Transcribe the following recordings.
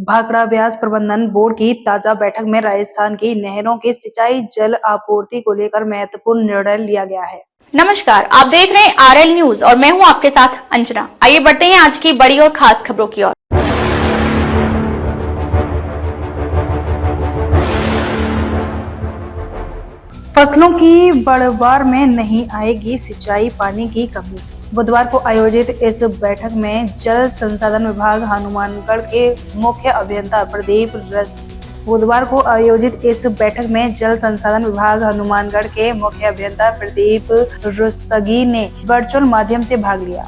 भाखड़ा ब्यास प्रबंधन बोर्ड की ताजा बैठक में राजस्थान की नहरों की सिंचाई जल आपूर्ति को लेकर महत्वपूर्ण निर्णय लिया गया है। नमस्कार, आप देख रहे हैं आरएल न्यूज और मैं हूं आपके साथ अंजना। आइए बढ़ते हैं आज की बड़ी और खास खबरों की ओर। फसलों की पैदावार में नहीं आएगी सिंचाई पानी की कमी। बुधवार को आयोजित इस बैठक में जल संसाधन विभाग हनुमानगढ़ के मुख्य अभियंता प्रदीप रुस्तगी ने वर्चुअल माध्यम से भाग लिया।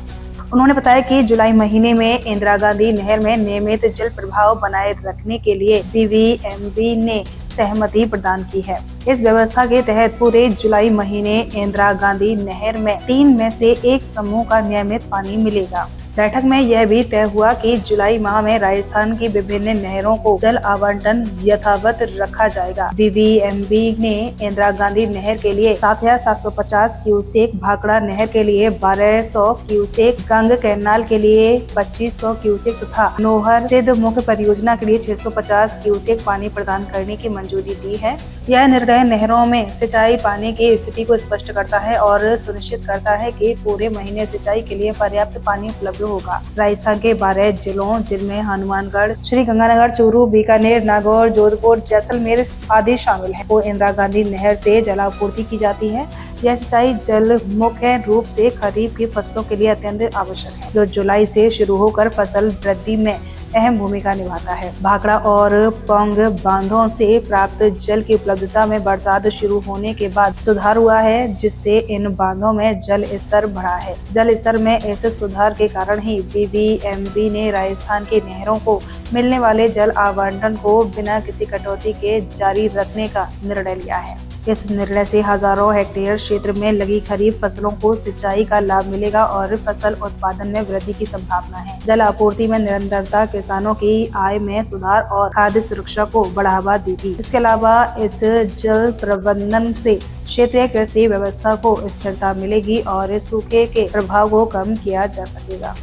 उन्होंने बताया कि जुलाई महीने में इंदिरा गांधी नहर में नियमित जल प्रवाह बनाए रखने के लिए बीवीएमबी ने सहमति प्रदान की है। इस व्यवस्था के तहत पूरे जुलाई महीने इंदिरा गांधी नहर में 3 में से 1 समूह का नियमित पानी मिलेगा। बैठक में यह भी तय हुआ कि जुलाई माह में राजस्थान की विभिन्न नहरों को जल आवंटन यथावत रखा जाएगा। बीवीएमबी ने इंदिरा गांधी नहर के लिए 7,750 क्यूसेक, भाखड़ा नहर के लिए 1,200 क्यूसेक, गंग कैनाल के लिए 2,500 क्यूसेक तथा नोहर सिद्ध मुख्य परियोजना के लिए 650 क्यूसेक पानी प्रदान करने की मंजूरी दी है। यह निर्णय नहरों में सिंचाई पानी की स्थिति को स्पष्ट करता है और सुनिश्चित करता है कि पूरे महीने सिंचाई के लिए पर्याप्त पानी उपलब्ध होगा। राजस्थान के 12 जिलों जिनमें हनुमानगढ़, श्रीगंगानगर, चूरू, बीकानेर, नागौर, जोधपुर, जैसलमेर आदि शामिल हैं, को इंदिरा गांधी नहर से जलापूर्ति की जाती है। यह सिंचाई जल मुख्य रूप से खरीफ की फसलों के लिए अत्यंत आवश्यक है, जो जुलाई से शुरू होकर फसल वृद्धि में अहम भूमिका निभाता है। भाखड़ा और पोंग बांधों से प्राप्त जल की उपलब्धता में बरसात शुरू होने के बाद सुधार हुआ है, जिससे इन बांधों में जल स्तर बढ़ा है। जल स्तर में ऐसे सुधार के कारण ही बीबीएमबी ने राजस्थान की नहरों को मिलने वाले जल आवंटन को बिना किसी कटौती के जारी रखने का निर्णय लिया है। इस निर्णय से हजारों हेक्टेयर क्षेत्र में लगी खरीफ फसलों को सिंचाई का लाभ मिलेगा और फसल उत्पादन में वृद्धि की संभावना है। जल आपूर्ति में निरंतरता किसानों की आय में सुधार और खाद्य सुरक्षा को बढ़ावा देगी। इसके अलावा इस जल प्रबंधन से क्षेत्रीय कृषि व्यवस्था को स्थिरता मिलेगी और सूखे के प्रभाव को कम किया जा सकेगा।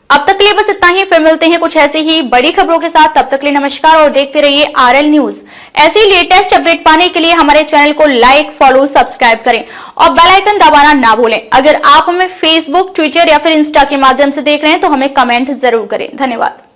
अब तक के लिए बस इतना ही। फिर मिलते हैं कुछ ऐसी ही बड़ी खबरों के साथ। तब तक के लिए नमस्कार और देखते रहिए आरएल न्यूज। ऐसी लेटेस्ट अपडेट पाने के लिए हमारे चैनल को लाइक, फॉलो, सब्सक्राइब करें और बेल आइकन दबाना ना भूलें। अगर आप हमें फेसबुक, ट्विटर या फिर इंस्टा के माध्यम से देख रहे हैं तो हमें कमेंट जरूर करें। धन्यवाद।